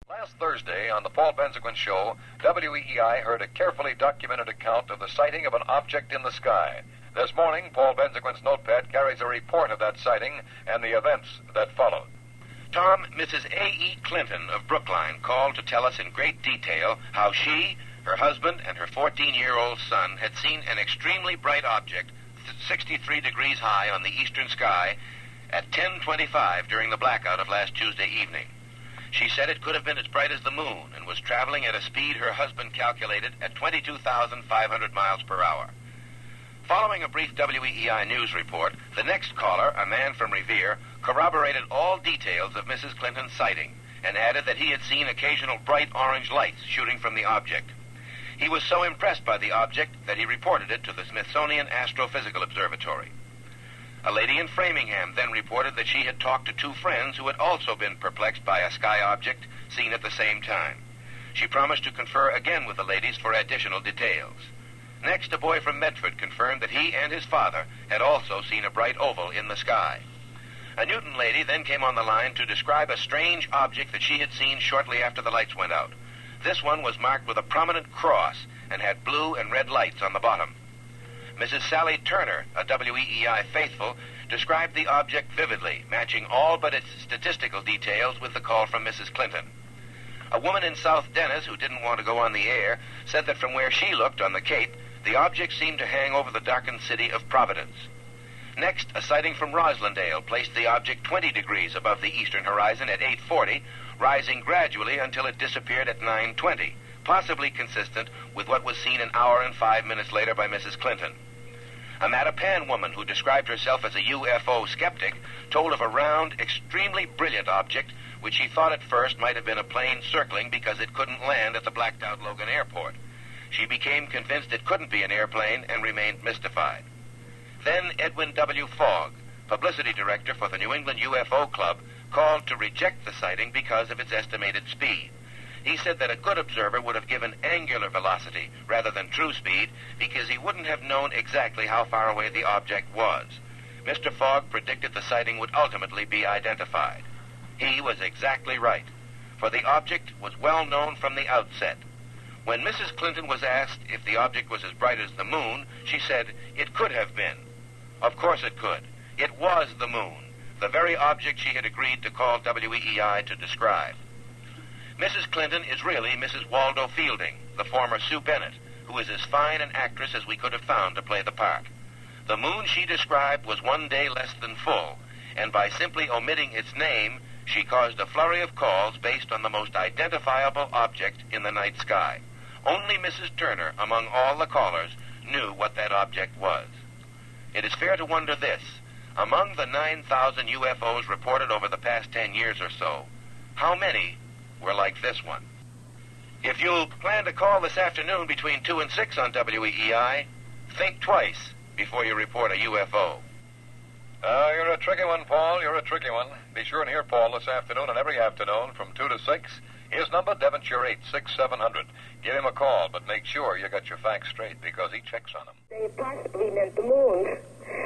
Last Thursday on the Paul Benzaquin Show, WEEI heard a carefully documented account of the sighting of an object in the sky. This morning, Paul Benzaquin's notepad carries a report of that sighting and the events that followed. Tom, Mrs. A.E. Clinton of Brookline called to tell us in great detail how she, her husband, and her 14-year-old son had seen an extremely bright object 63 degrees high on the eastern sky at 10:25 during the blackout of last Tuesday evening. She said it could have been as bright as the moon and was traveling at a speed her husband calculated at 22,500 miles per hour. Following a brief WEEI news report, the next caller, a man from Revere, corroborated all details of Mrs. Clinton's sighting and added that he had seen occasional bright orange lights shooting from the object. He was so impressed by the object that he reported it to the Smithsonian Astrophysical Observatory. A lady in Framingham then reported that she had talked to two friends who had also been perplexed by a sky object seen at the same time. She promised to confer again with the ladies for additional details. Next, a boy from Medford confirmed that he and his father had also seen a bright oval in the sky. A Newton lady then came on the line to describe a strange object that she had seen shortly after the lights went out. This one was marked with a prominent cross and had blue and red lights on the bottom. Mrs. Sally Turner, a WEEI faithful, described the object vividly, matching all but its statistical details with the call from Mrs. Clinton. A woman in South Dennis, who didn't want to go on the air, said that from where she looked on the Cape, the object seemed to hang over the darkened city of Providence. Next, a sighting from Roslindale placed the object 20 degrees above the eastern horizon at 8:40, rising gradually until it disappeared at 9:20, possibly consistent with what was seen an hour and 5 minutes later by Mrs. Clinton. A Mattapan woman who described herself as a UFO skeptic told of a round, extremely brilliant object which she thought at first might have been a plane circling because it couldn't land at the blacked-out Logan Airport. She became convinced it couldn't be an airplane and remained mystified. Then Edwin W. Fogg, publicity director for the New England UFO Club, called to reject the sighting because of its estimated speed. He said that a good observer would have given angular velocity rather than true speed because he wouldn't have known exactly how far away the object was. Mr. Fogg predicted the sighting would ultimately be identified. He was exactly right, for the object was well known from the outset. When Mrs. Clinton was asked if the object was as bright as the moon, she said it could have been. Of course it could. It was the moon, the very object she had agreed to call WEEI to describe. Mrs. Clinton is really Mrs. Waldo Fielding, the former Sue Bennett, who is as fine an actress as we could have found to play the part. The moon she described was 1 day less than full, and by simply omitting its name, she caused a flurry of calls based on the most identifiable object in the night sky. Only Mrs. Turner, among all the callers, knew what that object was. It is fair to wonder this. Among the 9,000 UFOs reported over the past 10 years or so, how many were like this one? If you plan to call this afternoon between 2 and 6 on WEEI, think twice before you report a UFO. You're a tricky one, Paul. You're a tricky one. Be sure and hear Paul this afternoon and every afternoon from 2 to 6. His number, Devonshire 86700. Give him a call, but make sure you got your facts straight because he checks on them. They possibly meant the moon.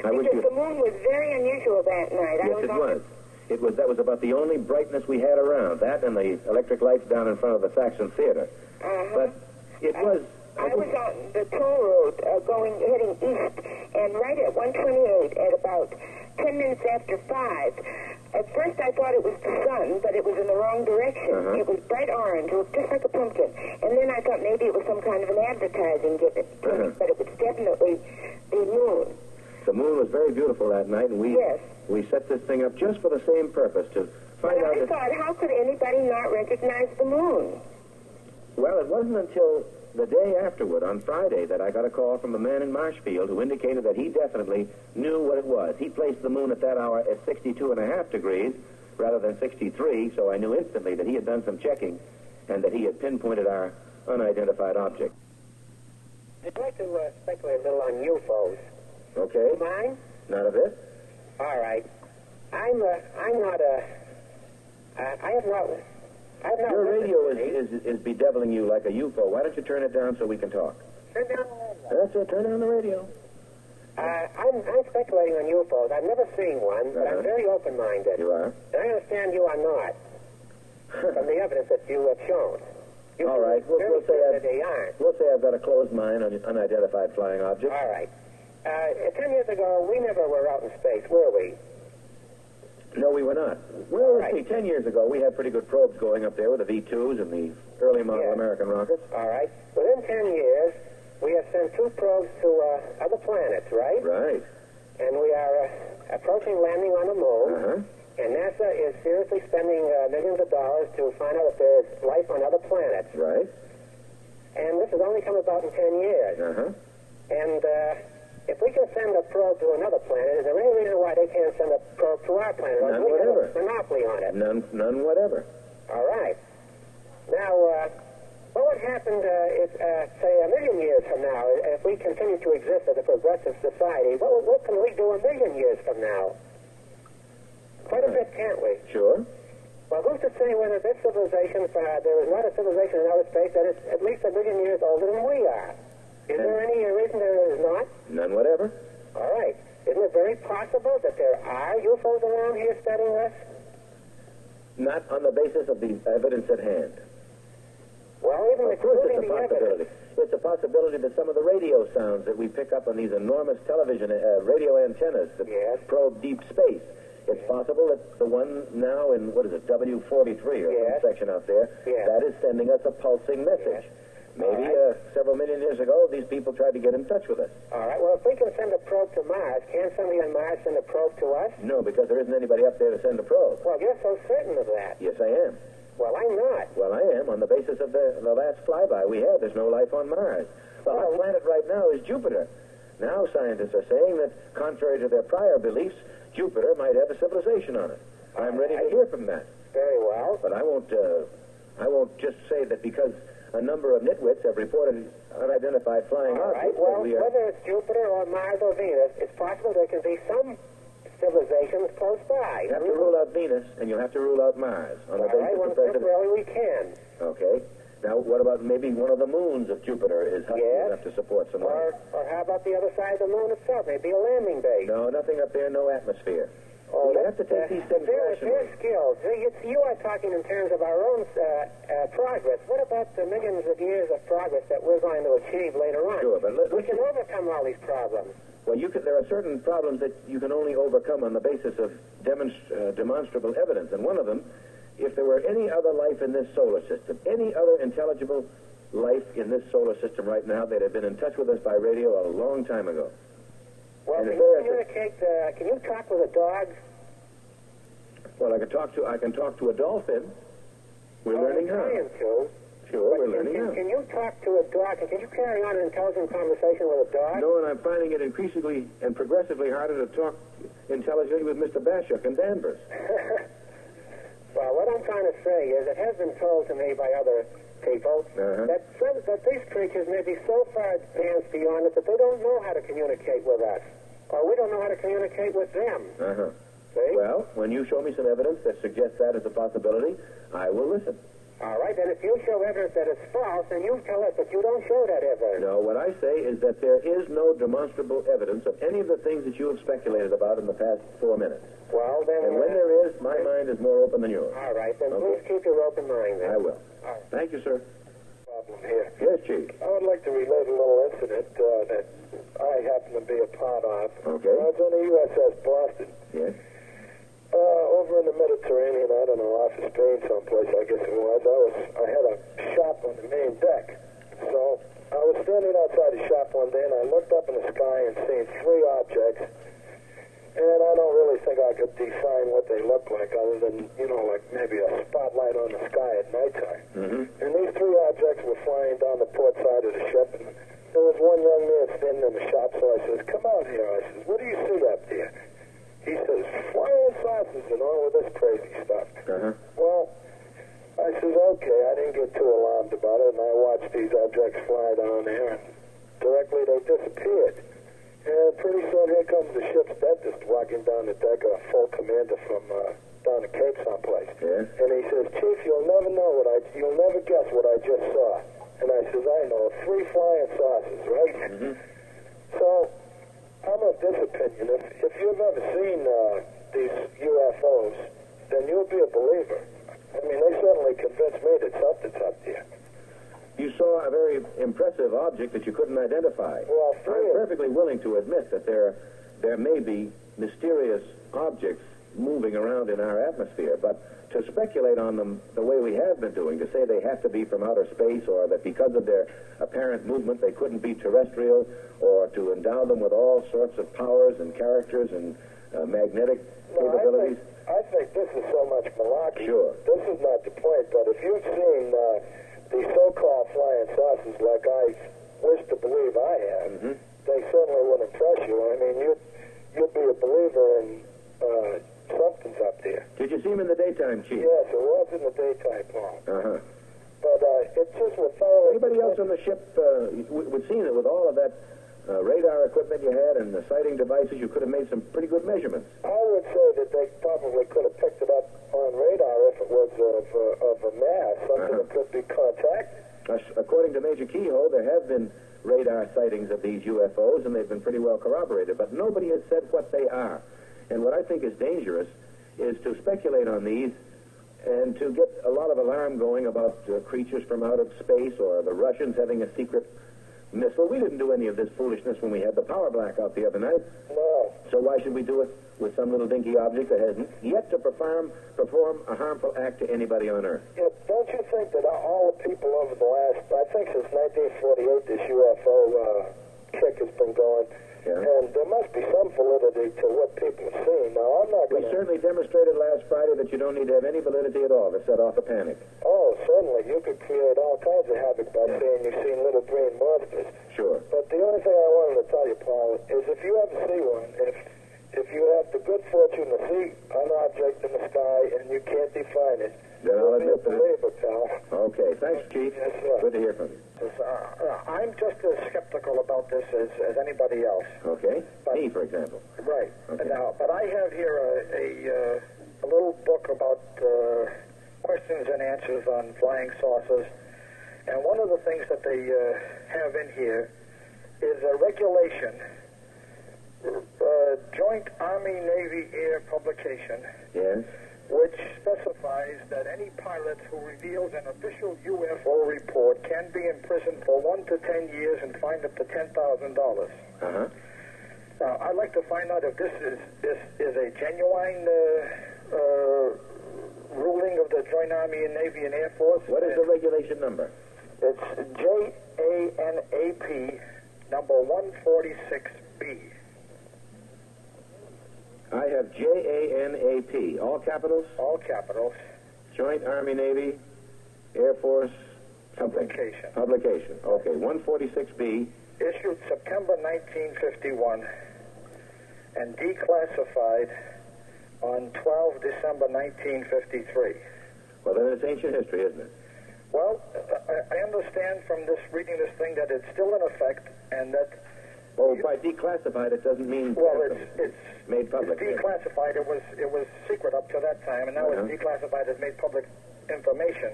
Because the moon was very unusual that night. Yes, it was. That was about the only brightness we had around. That and the electric lights down in front of the Saxon Theater. But it was... I was on the toll road heading east, and right at 128 at about 10 minutes after 5, at first I thought it was the sun, but it was in the wrong direction. It was bright orange. It looked just like a pumpkin. And then I thought maybe it was some kind of an advertising given, but it was definitely the moon. The moon was very beautiful that night, and we set this thing up just for the same purpose, to find out... I thought, how could anybody not recognize the moon? Well, it wasn't until the day afterward, on Friday, that I got a call from a man in Marshfield who indicated that he definitely knew what it was. He placed the moon at that hour at 62.5 degrees rather than 63, so I knew instantly that he had done some checking and that he had pinpointed our unidentified object. I'd like to speculate a little on UFOs. Okay. Do you mind? Not a bit. All right. I'm not Your radio is bedeviling you like a UFO. Why don't you turn it down so we can talk? Turn down the radio. That's it. Turn down the radio. I'm speculating on UFOs. I've never seen one, but I'm very open-minded. You are? And I understand you are not. from the evidence that you have shown. All right, we'll say that they aren't. We'll say I've got a closed mind on unidentified flying objects. All right. 10 years ago, we never were out in space, were we? No, we were not. Well, let's right. see, 10 years ago, we had pretty good probes going up there with the V-2s and the early model American rockets. All right. Within 10 years, we have sent 2 probes to other planets, right? Right. And we are approaching landing on the moon. Uh-huh. And NASA is seriously spending millions of dollars to find out if there is life on other planets. Right. And this has only come about in 10 years. Uh-huh. And if we can send a probe to another planet, is there any reason why they can't send a probe to our planet? None we whatever. have a monopoly on it. None whatever. All right. Now, what would happen if, say, a million years from now, if we continue to exist as a progressive society, what can we do a million years from now? Quite a bit, can't we? Sure. Well, who's to say whether this civilization, there is not a civilization in outer space that is at least a million years older than we are? Is there any reason there is not? None whatever. All right. Isn't it very possible that there are UFOs around here studying us? Not on the basis of the evidence at hand. Well, even Of course it's including a the possibility. evidence. It's a possibility that some of the radio sounds that we pick up on these enormous television radio antennas that probe deep space. It's possible that the one now in, what is it, W43 or some section out there, that is sending us a pulsing message. Maybe several million years ago, these people tried to get in touch with us. All right. Well, if we can send a probe to Mars, can somebody on Mars send a probe to us? No, because there isn't anybody up there to send a probe. Well, you're so certain of that. Yes, I am. Well, I'm not. Well, I am. On the basis of the last flyby we had, there's no life on Mars. Well, our planet right now is Jupiter. Now scientists are saying that, contrary to their prior beliefs, Jupiter might have a civilization on it. I'm ready to hear from that. Very well. But I won't just say that because a number of nitwits have reported unidentified flying objects. Well, whether it's Jupiter or Mars or Venus, it's possible there can be some civilizations close by. You have to rule out Venus, and you'll have to rule out Mars on the basis of precedent. Really, we can. Okay. Now, what about maybe one of the moons of Jupiter is husky enough to support some life? Or how about the other side of the moon itself? Maybe a landing base. No, nothing up there, no atmosphere. Oh, you have to take these things rationally. They're skills. You are talking in terms of our own progress. What about the millions of years of progress that we're going to achieve later on? Sure, but we can overcome all these problems. Well, there are certain problems that you can only overcome on the basis of demonstrable evidence, and one of them, if there were any other life in this solar system, any other intelligible life in this solar system right now, they'd have been in touch with us by radio a long time ago. Well, can you communicate? Can you talk with a dog? Well, I can talk to a dolphin. We're learning how. Sure, we're learning how. Can you talk to a dog? Can you carry on an intelligent conversation with a dog? No, and I'm finding it increasingly and progressively harder to talk intelligently with Mr. Bashuk and Danvers. Well, what I'm trying to say is it has been told to me by other people that these creatures may be so far advanced beyond us that they don't know how to communicate with us, or we don't know how to communicate with them. See? Well, when you show me some evidence that suggests that as a possibility, I will listen. All right, then if you show evidence that it's false, then you tell us that you don't show that evidence. No, what I say is that there is no demonstrable evidence of any of the things that you have speculated about in the past 4 minutes. Well, then... And when there is, my mind is more open than yours. All right, then please keep your open mind then. I will. All right. Thank you, sir. Problem here. Yes, Chief. I would like to relate a little incident that I happen to be a part of. Okay. I was on the USS Boston. Yes. Over in the Mediterranean, I don't know, off of Spain someplace, I guess it was. I had a shop on the main deck. So I was standing outside the shop one day, and I looked up in the sky and seen 3 objects. And I don't really think I could define what they look like other than, like maybe a spotlight on the sky at nighttime. And these 3 objects were flying down the port side of the ship, and there was one young man standing in the shop, so I says, "Come out here." I says, "What do you see up there?" He says, "Flying saucers and all of this crazy stuff." Well, I says, okay, I didn't get too alarmed about it, and I watched these objects fly down there, and directly they disappeared. And pretty soon here comes the ship's dentist walking down the deck, a full commander from down the Cape someplace. And he says, "Chief, you'll never guess what I just saw." And I says, "I know, 3 flying saucers, right?" So I'm of this opinion. If you've ever seen these UFOs, then you'll be a believer. I mean, they certainly up there. You saw a very impressive object that you couldn't identify. Well, I'm perfectly willing to admit that there may be mysterious objects moving around in our atmosphere, but to speculate on them the way we have been doing, to say they have to be from outer space or that because of their apparent movement they couldn't be terrestrial, or to endow them with all sorts of powers and characters and magnetic capabilities. I think this is so much malarkey. Sure. This is not the point, but if you've seen these so-called flying saucers like I wish to believe I have, they certainly would impress you. I mean, you'd be a believer in something's up there. Did you see him in the daytime, Chief? Yes, it was in the daytime, Paul. Uh-huh. But it just was thoroughly... Anybody else on the ship would see that with all of that radar equipment you had and the sighting devices, you could have made some pretty good measurements. I would say that they probably could have picked it up on radar if it was of a mass, something that could be contacted. According to Major Kehoe, there have been radar sightings of these UFOs, and they've been pretty well corroborated, but nobody has said what they are. And what I think is dangerous is to speculate on these and to get a lot of alarm going about creatures from out of space or the Russians having a secret missile. We didn't do any of this foolishness when we had the power blackout the other night. No. So why should we do it with some little dinky object that has yet to perform a harmful act to anybody on Earth? Yeah, don't you think that all the people over the last, I think since 1948, this UFO kick has been going, and there must be some validity to what people have seen. Now, I'm not going to... We certainly demonstrated last Friday that you don't need to have any validity at all to set off a panic. Oh, certainly. You could create all kinds of havoc by saying you've seen little green monsters. Sure. But the only thing I wanted to tell you, Paul, is if you ever see one, if you have the good fortune to see an object in the sky and you can't define it, then I'll admit that. Believer, pal. Okay. Thanks, Chief. Yes, sir. Good to hear from you. I'm just as skeptical about this as anybody else. Okay. Me, for example. Right. Okay. Now, but I have here a little book about questions and answers on flying saucers, and one of the things that they have in here is a regulation, Joint Army-Navy Air publication. Yes. Which specifies that any pilot who reveals an official UFO report can be imprisoned for 1 to 10 years and fined up to $10,000. Uh-huh. Now, I'd like to find out if this is a genuine ruling of the Joint Army and Navy and Air Force. What is the regulation number? It's JANAP number 146B. I have JANAP. All capitals? All capitals. Joint Army, Navy, Air Force, something. Publication. Okay, 146B. Issued September 1951 and declassified on 12 December 1953. Well, then it's ancient history, isn't it? Well, I understand from reading this thing that it's still in effect and that... Oh, by declassified, it doesn't mean... Well, it's made public. It's declassified. It was secret up to that time, and now it's declassified as made public information.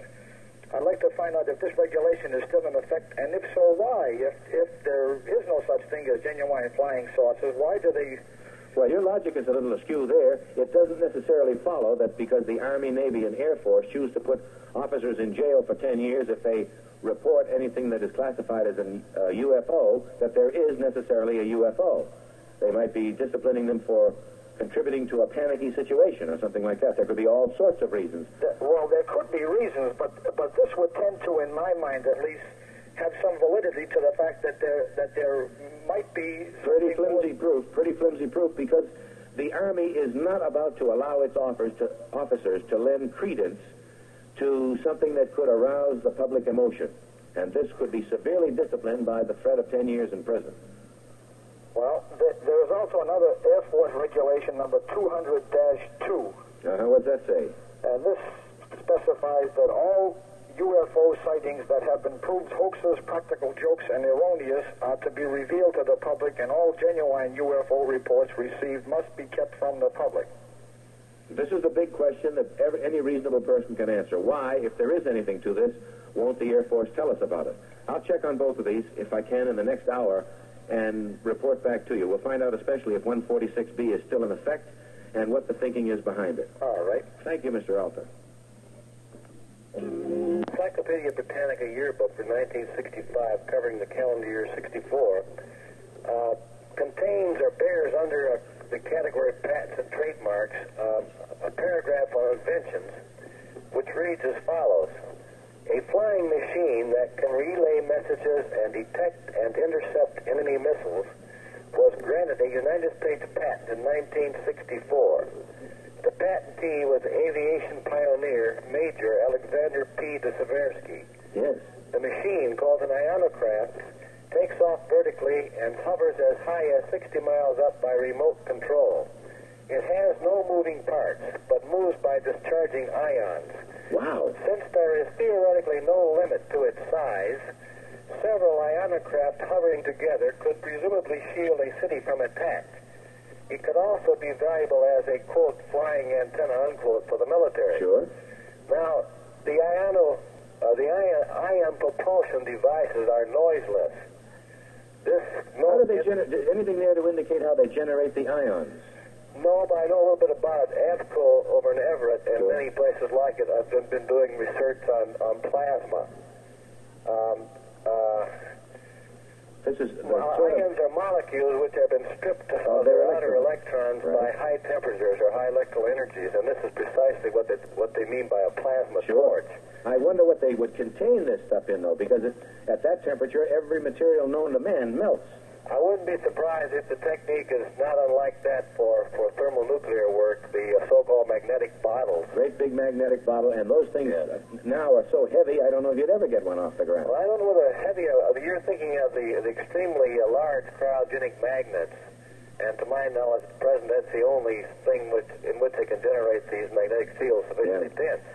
I'd like to find out if this regulation is still in effect, and if so, why? If there is no such thing as genuine flying saucers, why do they... Well, your logic is a little askew there. It doesn't necessarily follow that because the Army, Navy, and Air Force choose to put officers in jail for 10 years if they report anything that is classified as a UFO, that there is necessarily a UFO. They might be disciplining them for contributing to a panicky situation or something like that. There could be all sorts of reasons. Well, there could be reasons, but this would tend to, in my mind at least, have some validity to the fact that there might be... Pretty flimsy proof, because the Army is not about to allow its officers to lend credence to something that could arouse the public emotion. And this could be severely disciplined by the threat of 10 years in prison. Well, there is also another Air Force regulation, number 200-2. What's that say? And this specifies that all UFO sightings that have been proved hoaxes, practical jokes, and erroneous are to be revealed to the public, and all genuine UFO reports received must be kept from the public. This is a big question that any reasonable person can answer. Why, if there is anything to this, won't the Air Force tell us about it? I'll check on both of these, if I can, in the next hour, and report back to you. We'll find out especially if 146B is still in effect and what the thinking is behind it. All right. Thank you, Mr. Alter. Thank Encyclopedia Britannica yearbook for 1965, covering the calendar year 64, contains or bears under the category of patents and trademarks a paragraph on inventions, which reads as follows. A flying machine that can relay messages and detect and intercept enemy missiles was granted a United States patent in 1964. The patentee was aviation pioneer Major Alexander P. de Seversky. Yes. The machine, called an ionocraft, takes off vertically and hovers as high as 60 miles up by remote control. It has no moving parts, but moves by discharging ions. Wow. Since there is theoretically no limit to its size, several ionocraft hovering together could presumably shield a city from attack. It could also be valuable as a, quote, flying antenna, unquote, for the military. Sure. Now, the ion propulsion devices are noiseless. How do they anything there to indicate how they generate the ions? No, but I know a little bit about it. AFCO over in Everett and many places like it. I've been doing research on plasma. Ions are molecules which have been stripped of their outer electrons by high temperatures or high electrical energies, and this is precisely what they mean by a plasma torch. I wonder what they would contain this stuff in, though, because at that temperature, every material known to man melts. I wouldn't be surprised if the technique is not unlike that for thermonuclear work, the so-called magnetic bottles. Great big magnetic bottle, and those things now are so heavy, I don't know if you'd ever get one off the ground. Well, I don't know whether heavy, you're thinking of the extremely large cryogenic magnets, and to my knowledge, at present, that's the only thing in which they can generate these magnetic fields sufficiently dense.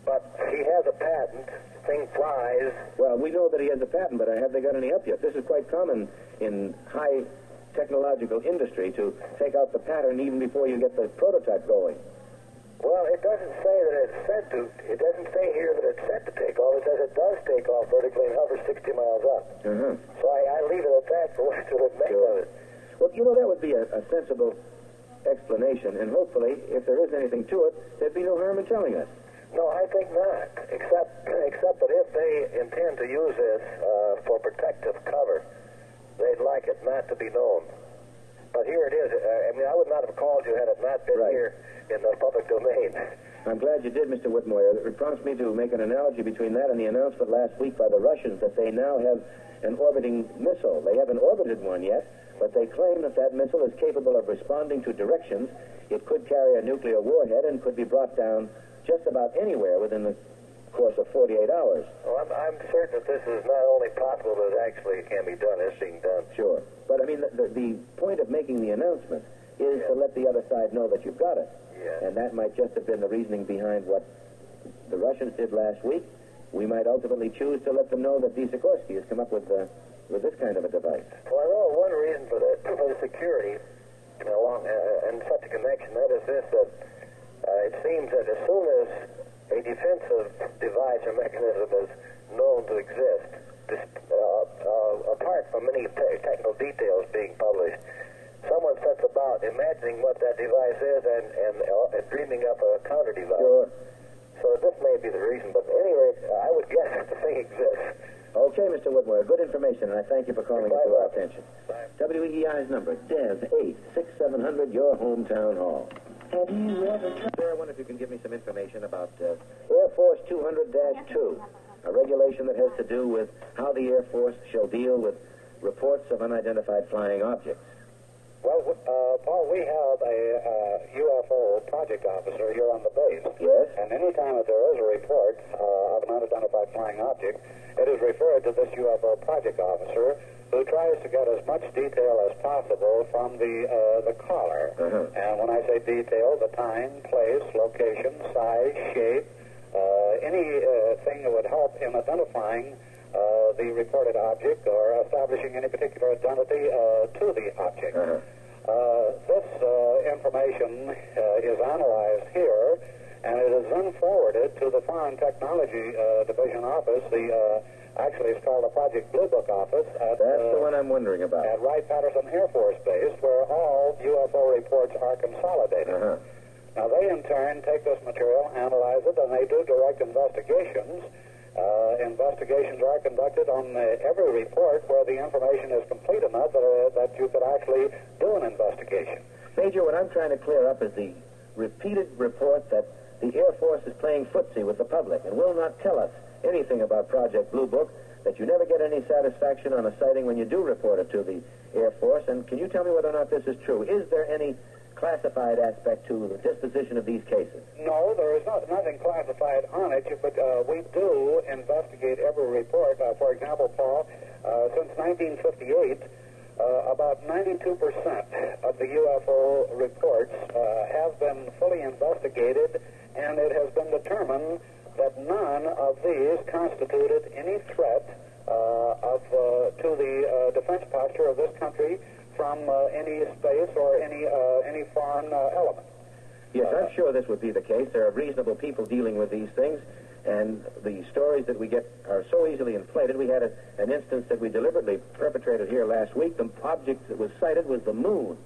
But he has a patent. Thing flies. Well, we know that he has a patent, but have they got any up yet? This is quite common in high technological industry to take out the pattern even before you get the prototype going. Well, it doesn't say that it's said to. It doesn't say here that it's said to take off. It says it does take off vertically and hovers 60 miles up. So I leave it at that for what it would make of it. Well, you know, that would be a sensible explanation, and hopefully, if there is anything to it, there'd be no harm in telling us. No, I think not, except that if they intend to use this for protective cover, they'd like it not to be known. But here it is. I would not have called you had it not been here in the public domain. I'm glad you did, Mr. Whitmore. It prompts me to make an analogy between that and the announcement last week by the Russians that they now have an orbiting missile. They haven't orbited one yet, but they claim that that missile is capable of responding to directions. It could carry a nuclear warhead and could be brought down just about anywhere within the course of 48 hours. Well, I'm certain that this is not only possible, but it actually can be done. It's being done. Sure. But, I mean, the point of making the announcement is to let the other side know that you've got it. Yeah. And that might just have been the reasoning behind what the Russians did last week. We might ultimately choose to let them know that Sikorsky has come up with this kind of a device. Well, I know one reason for the security and such a connection. That is this, that it seems that as soon as a defensive device or mechanism is known to exist, apart from any technical details being published, someone sets about imagining what that device is and dreaming up a counter device. Sure. So this may be the reason, but at any rate, I would guess that the thing exists. Okay, Mr. Whitmore, good information, and I thank you for calling it to our attention. WEEI's number, DEV 86700, your hometown hall. Have you ever tried? I wonder if you can give me some information about Air Force 200-2, a regulation that has to do with how the Air Force shall deal with reports of unidentified flying objects. Well, Paul, we have a UFO project officer here on the base. Yes? And any time that there is a report of an unidentified flying object, it is referred to this UFO project officer, who tries to get as much detail as possible from the caller. And when I say detail, the time, place, location, size, shape, anything that would help in identifying the reported object or establishing any particular identity to the object. This information is analyzed here, and it is then forwarded to the Foreign Technology Division office. Actually, it's called the Project Blue Book office. That's the one I'm wondering about. At Wright-Patterson Air Force Base, where all UFO reports are consolidated. Now, they in turn take this material, analyze it, and they do direct investigations. Investigations are conducted on every report where the information is complete enough that you could actually do an investigation. Major, what I'm trying to clear up is the repeated report that the Air Force is playing footsie with the public and will not tell us anything about Project Blue Book, that you never get any satisfaction on a sighting when you do report it to the Air Force. And can you tell me whether or not this is true? Is there any classified aspect to the disposition of these cases? No, there is nothing classified on it, but we do investigate every report. For example, Paul, since 1958, about 92% of the UFO reports have been fully investigated, and it has been determined that none of these constituted any threat to the defense posture of this country from any space or any foreign element. Yes, I'm sure this would be the case. There are reasonable people dealing with these things, and the stories that we get are so easily inflated. We had an instance that we deliberately perpetrated here last week. The object that was sighted was the moon,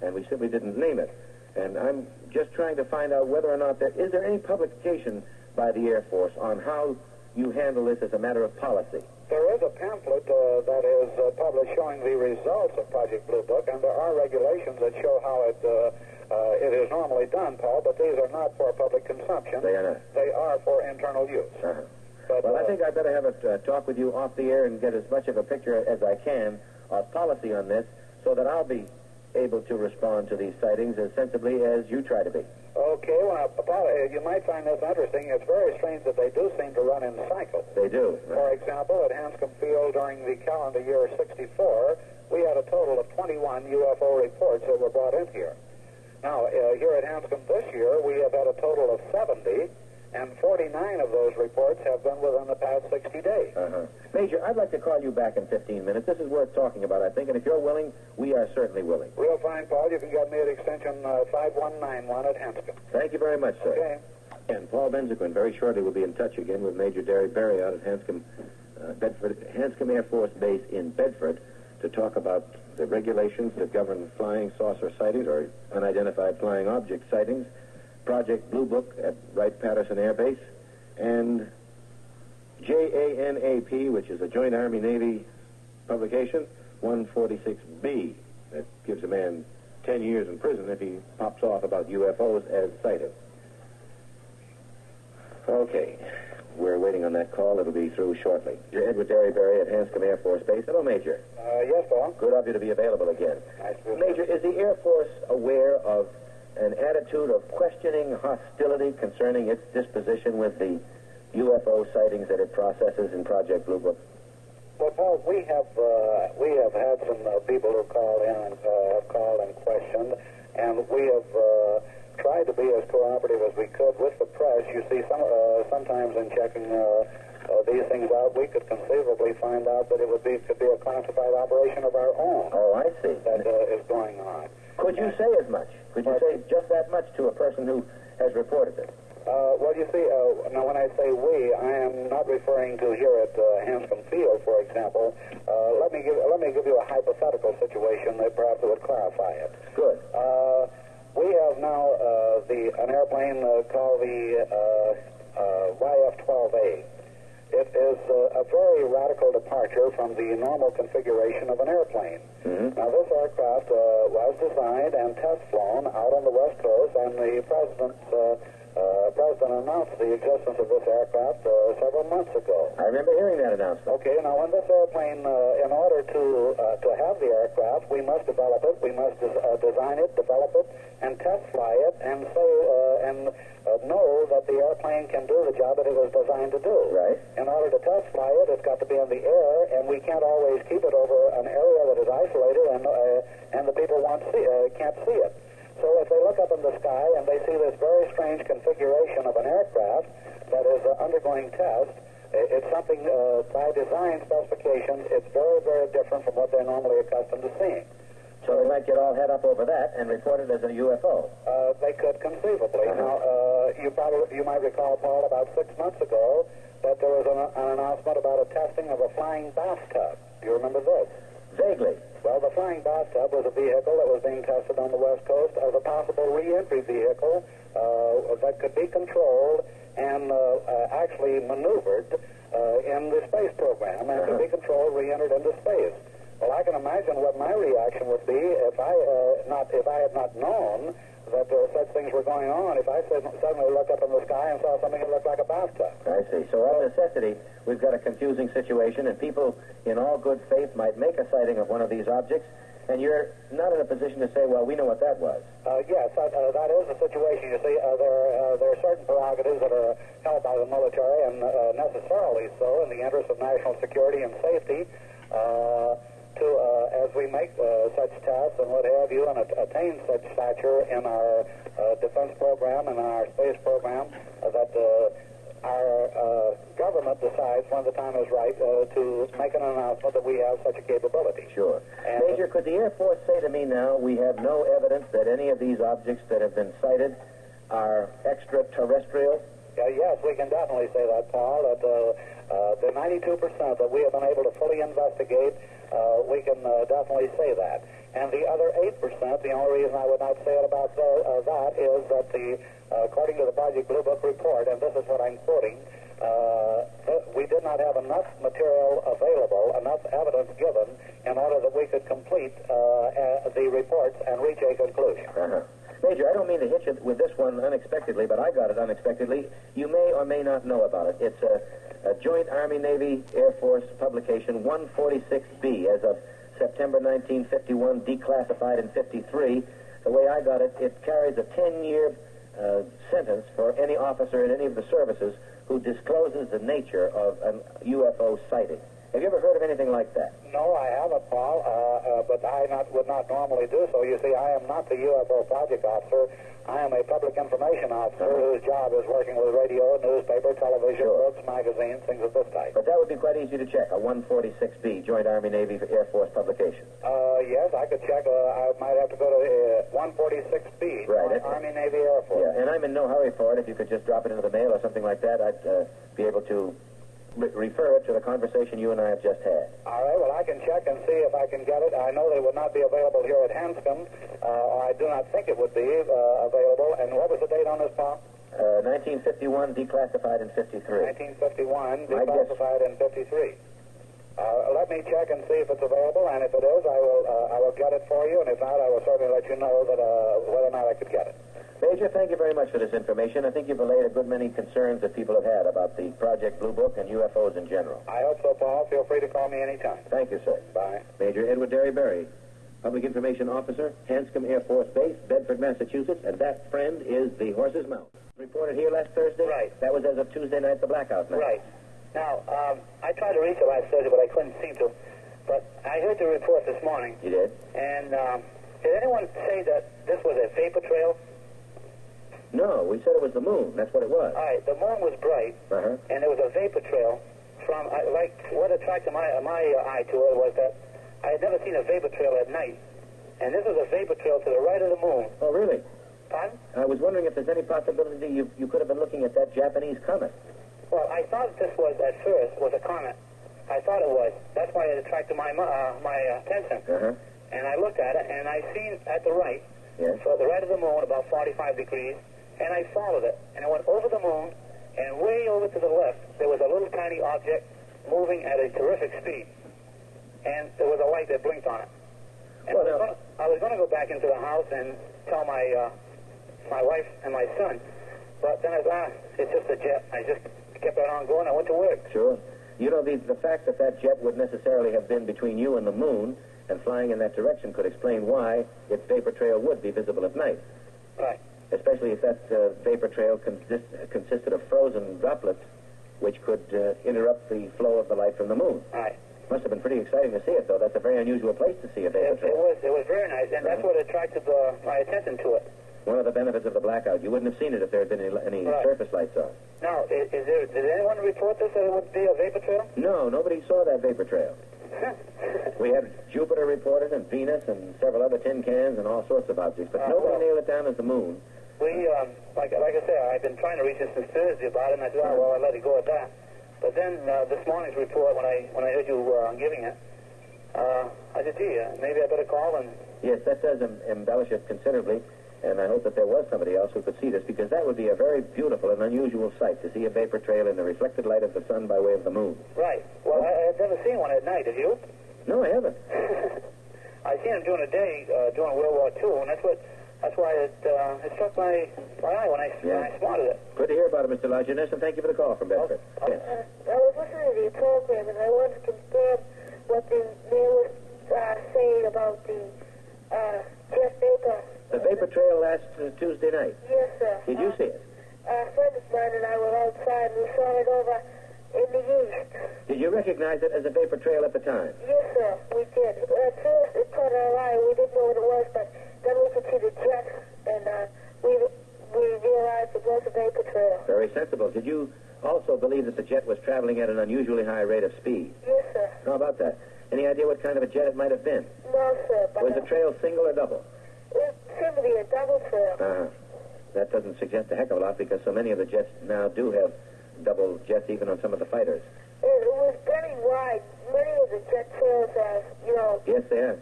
and we simply didn't name it. And I'm just trying to find out whether or not is there any publication by the Air Force on how you handle this as a matter of policy? There is a pamphlet that is published showing the results of Project Blue Book, and there are regulations that show how it is normally done, Paul, but these are not for public consumption. They are not. They are for internal use. Uh-huh. But, well, I think I'd better have a talk with you off the air and get as much of a picture as I can of policy on this so that I'll be able to respond to these sightings as sensibly as you try to be. Okay, well, Paul, you might find this interesting. It's very strange that they do seem to run in cycles. They do. For example, at Hanscom Field during the calendar year 64, we had a total of 21 UFO reports that were brought in here. Now, here at Hanscom this year, we have had a total of 70, and 49 of those reports have been within the past 60 days. Uh-huh. Major, I'd like to call you back in 15 minutes. This is worth talking about, I think, and if you're willing, we are certainly willing. Real fine, Paul. You can get me at extension 5191 at Hanscom. Thank you very much, sir. Okay. And Paul Benzaquin very shortly will be in touch again with Major Derry Barrie out at Hanscom Air Force Base in Bedford to talk about the regulations that govern flying saucer sightings or unidentified flying object sightings, Project Blue Book at Wright-Patterson Air Base, and JANAP, which is a Joint Army-Navy publication, 146B, that gives a man 10 years in prison if he pops off about UFOs as sighted. Okay, we're waiting on that call. It'll be through shortly. You're Edwin Derry Barrie at Hanscom Air Force Base. Hello, Major. Yes, Paul. Good of you to be available again. Nice to Major, is the Air Force aware of an attitude of questioning hostility concerning its disposition with the UFO sightings that it processes in Project Blue Book? Well, Paul, we have had some people who called in and have called and questioned, and we have tried to be as cooperative as we could with the press. You see, sometimes in checking these things out, we could conceivably find out that could be a classified operation of our own. Oh, I see. That is going on. Could you say as much? Could you say just that much to a person who has reported it? Well, you see, now when I say we, I am not referring to here at Hanscom Field, for example. Let me give you a hypothetical situation that perhaps would clarify it. Good. We have now an airplane called the YF-12A. It is a very radical departure from the normal configuration of an airplane. Mm-hmm. Now, this aircraft was designed and test flown out on the West Coast, and the President announced the existence of this aircraft several months ago. I remember hearing that announcement. Okay, now when this airplane, in order to have the aircraft, we must develop it, we must design it, develop it, and test fly it, and know that the airplane can do the job that it was designed to do. Right. In order to test fly it, it's got to be in the air, and we can't always keep it over an area that is isolated, and the people can't see it. So if they look up in the sky and they see this very strange configuration of an aircraft that is undergoing test, it's something by design specifications, it's very, very different from what they're normally accustomed to seeing. So they might get all head up over that and report it as a UFO. They could conceivably. Uh-huh. Now, you might recall, Paul, about 6 months ago that there was an announcement about a testing of a flying bathtub. Do you remember this? Vaguely. Well, the flying bathtub was a vehicle that was being tested on the West Coast as a possible re-entry vehicle that could be controlled and actually maneuvered in the space program and to be controlled, re-entered into space. Well, I can imagine what my reaction would be if I had not known that such things were going on, if I suddenly looked up in the sky and saw something that looked like a bathtub. I see. So of necessity, we've got a confusing situation, and people in all good faith might make a sighting of one of these objects, and you're not in a position to say, well, we know what that was. Yes, that is the situation. You see, there are certain prerogatives that are held by the military, and necessarily so in the interest of national security and safety, as we make such tests and what have you, and attain such stature in our defense program and our space program, that our government decides when the time is right to make an announcement that we have such a capability. Sure. And Major, could the Air Force say to me now, we have no evidence that any of these objects that have been sighted are extraterrestrial? Yes, we can definitely say that, Paul, that the 92% that we have been able to fully investigate, we can definitely say that. And the other 8%, the only reason I would not say it about that is that according to the Project Blue Book report, and this is what I'm quoting, we did not have enough material available, enough evidence given, in order that we could complete the reports and reach a conclusion. Major, I don't mean to hit you with this one unexpectedly, but I got it unexpectedly. You may or may not know about it. It's a Joint Army-Navy Air Force publication, 146B, as of September 1951, declassified in 53. The way I got it, it carries a 10-year sentence for any officer in any of the services who discloses the nature of a UFO sighting. Have you ever heard of anything like that? No, I haven't, Paul, but I would not normally do so. You see, I am not the UFO project officer. I am a public information officer whose job is working with radio, newspaper, television, books, magazines, things of this type. But that would be quite easy to check, a 146B, Joint Army-Navy Air Force publication. Yes, I could check. I might have to go to 146B, right, Army-Navy Air Force. Yeah, and I'm in no hurry for it. If you could just drop it into the mail or something like that, I'd be able to refer it to the conversation you and I have just had. All right, well, I can check and see if I can get it. I know that it would not be available here at Hanscom, or I do not think it would be available. And what was the date on this, Paul? 1951, declassified in 53. 1951, declassified in 53. Let me check and see if it's available, and if it is, I will get it for you, and if not, I will certainly let you know that whether or not I could get it. Major, thank you very much for this information. I think you've allayed a good many concerns that people have had about the Project Blue Book and UFOs in general. I hope so, Paul. Feel free to call me anytime. Thank you, sir. Bye. Major Edwin Derry Barrie, Public Information Officer, Hanscom Air Force Base, Bedford, Massachusetts, and that friend is the horse's mouth. Reported here last Thursday? Right. That was as of Tuesday night, the blackout night. Right. Now, I tried to reach it last Thursday, but I couldn't seem to. But I heard the report this morning. You did? And did anyone say that this was a vapor trail? No, we said it was the moon. That's what it was. All right, the moon was bright, and there was a vapor trail from, like, what attracted my eye to it was that I had never seen a vapor trail at night. And this was a vapor trail to the right of the moon. Oh, really? Pardon? I was wondering if there's any possibility you could have been looking at that Japanese comet. Well, I thought this was, at first, was a comet. I thought it was. That's why it attracted my attention. And I looked at it, and I seen at the right, so the right of the moon, about 45 degrees, and I followed it. And I went over the moon, and way over to the left, there was a little tiny object moving at a terrific speed. And there was a light that blinked on it. And I was going to go back into the house and tell my wife and my son, but then I thought, it's just a jet. I just kept right on going. I went to work. Sure. You know, the fact that that jet would necessarily have been between you and the moon and flying in that direction could explain why its vapor trail would be visible at night. Right. Especially if that vapor trail consisted of frozen droplets, which could interrupt the flow of the light from the moon. Right. Must have been pretty exciting to see it, though. That's a very unusual place to see a vapor trail. It was very nice, and that's what attracted my attention to it. One of the benefits of the blackout. You wouldn't have seen it if there had been any surface lights on. Now, did anyone report this, that it would be a vapor trail? No, nobody saw that vapor trail. We had Jupiter reported, and Venus, and several other tin cans, and all sorts of objects, but nobody nailed it down as the moon. We, like I said, I've been trying to reach this since Thursday about it, and I thought, well, I'll let it go at that. But then this morning's report, when I heard you giving it, I said, gee, maybe I better call and... Yes, that does embellish it considerably. And I hope that there was somebody else who could see this, because that would be a very beautiful and unusual sight, to see a vapor trail in the reflected light of the sun by way of the moon. Right. Well, I've never seen one at night. Have you? No, I haven't. I seen them during the day during World War II, and that's why it struck my eye when I spotted it. Good to hear about it, Mr. Longinus, and thank you for the call from Bedford. Yes. I was listening to your program, and I wanted to confirm what the mayor was saying about the jet vapor. The vapor trail last Tuesday night. Yes, sir. Did you see it? A friend of mine and I were outside, and we saw it over in the east. Did you recognize it as a vapor trail at the time? Yes, sir, we did. At first, it caught our eye. We didn't know what it was, but then we could see the jet, and we realized it was a vapor trail. Very sensible. Did you also believe that the jet was traveling at an unusually high rate of speed? Yes, sir. How about that? Any idea what kind of a jet it might have been? No, sir. But was the trail single or double? It seemed to be a double trail. Uh-huh. That doesn't suggest a heck of a lot, because so many of the jets now do have double jets, even on some of the fighters. It was very wide. Many of the jet trails are, Yes, they are.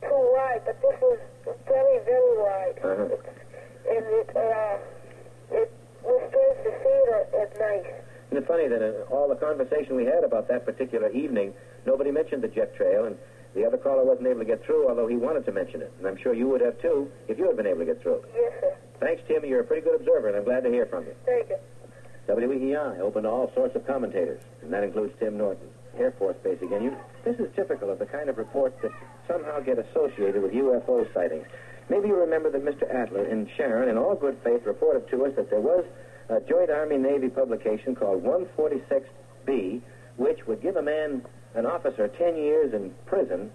Too wide, but this was very, very wide. Uh-huh. And it was strange to see it at night. Isn't it funny that in all the conversation we had about that particular evening, nobody mentioned the jet trail, and the other caller wasn't able to get through, although he wanted to mention it. And I'm sure you would have, too, if you had been able to get through. Yes, sir. Thanks, Tim. You're a pretty good observer, and I'm glad to hear from you. Thank you. WEEI, open to all sorts of commentators, and that includes Tim Norton. Air Force Base again. This is typical of the kind of reports that somehow get associated with UFO sightings. Maybe you remember that Mr. Adler in Sharon, in all good faith, reported to us that there was a joint Army-Navy publication called 146B, which would give an officer 10 years in prison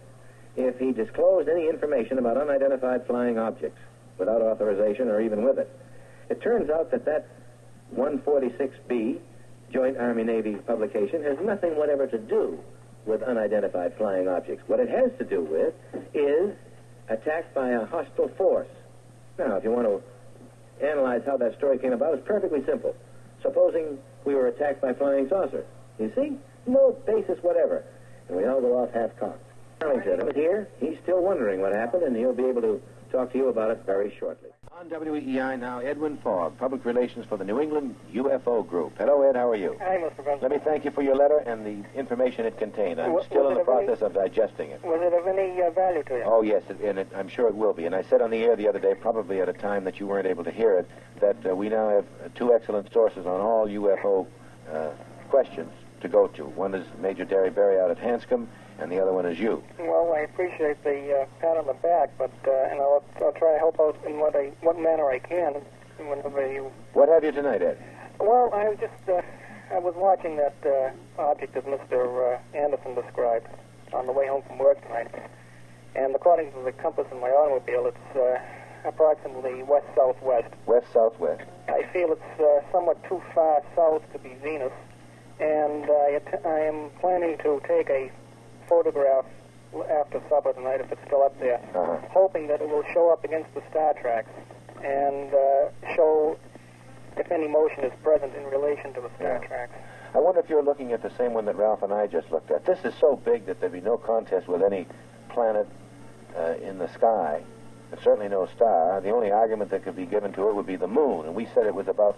if he disclosed any information about unidentified flying objects without authorization or even with it. It turns out that 146B, Joint Army-Navy publication, has nothing whatever to do with unidentified flying objects. What it has to do with is attack by a hostile force. Now, if you want to analyze how that story came about, it's perfectly simple. Supposing we were attacked by flying saucers. You see? No basis whatever. And we all go off half-cocked. Arlington is here. He's still wondering what happened, and he'll be able to talk to you about it very shortly. On WEEI now, Edwin Fogg, Public Relations for the New England UFO Group. Hello, Ed. How are you? Hi, Mr. Benzaquin. Let me thank you for your letter and the information it contained. I'm still in the process of digesting it. Was it of any value to you? Oh, yes, I'm sure it will be. And I said on the air the other day, probably at a time that you weren't able to hear it, that we now have two excellent sources on all UFO questions to go to. One is Major Derry Barrie out at Hanscom, and the other one is you. Well, I appreciate the pat on the back, but and I'll try to help out in what manner I can whenever you... What have you tonight, Ed? Well, I was watching that object that Mr. Anderson described on the way home from work tonight, and according to the compass in my automobile, it's approximately west-southwest. West-southwest. I feel it's somewhat too far south to be Venus, and I am planning to take a photograph after supper tonight, if it's still up there, hoping that it will show up against the star tracks and show if any motion is present in relation to the star tracks. I wonder if you're looking at the same one that Ralph and I just looked at. This is so big that there'd be no contest with any planet in the sky, and certainly no star. The only argument that could be given to it would be the moon, and we said it was about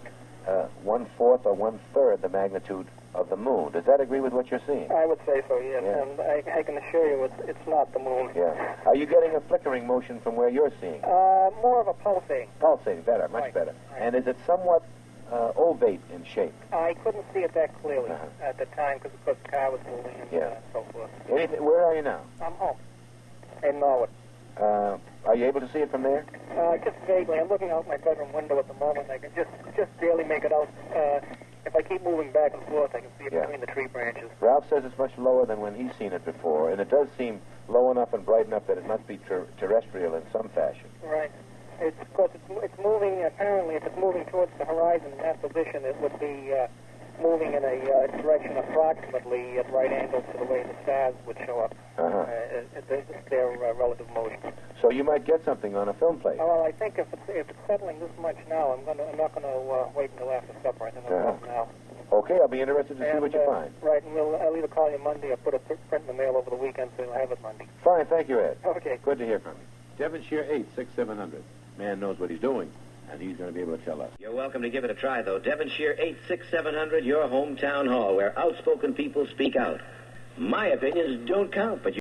1/4 or 1/3 the magnitude of the moon. Does that agree with what you're seeing? I would say so, yes. Yeah. And I can assure you it's not the moon. Yeah. Are you getting a flickering motion from where you're seeing? More of a pulsating. Pulsating, better, much better. Right. And is it somewhat ovate in shape? I couldn't see it that clearly at the time because the car was moving and so forth. Where are you now? I'm home in Norwood. Are you able to see it from there? Just vaguely. I'm looking out my bedroom window at the moment. I can just barely make it out. If I keep moving back and forth, I can see it between the tree branches. Ralph says it's much lower than when he's seen it before, and it does seem low enough and bright enough that it must be terrestrial in some fashion. Right. It's moving, apparently, if it's moving towards the horizon in that position, it would be moving in a direction approximately at right angles to the way the stars would show up. Their relative motion. So you might get something on a film plate. Well, I think if it's settling this much now, I'm not going to wait until after supper. I think I'll go now. Okay, I'll be interested to see what you find. Right, and I'll either call you Monday or put a print in the mail over the weekend so you'll have it Monday. Fine, thank you, Ed. Okay. Good to hear from you. Devonshire 86700. man knows what he's doing, and he's going to be able to tell us. You're welcome to give it a try, though. Devonshire 86700, your hometown hall, where outspoken people speak out. My opinions don't count, but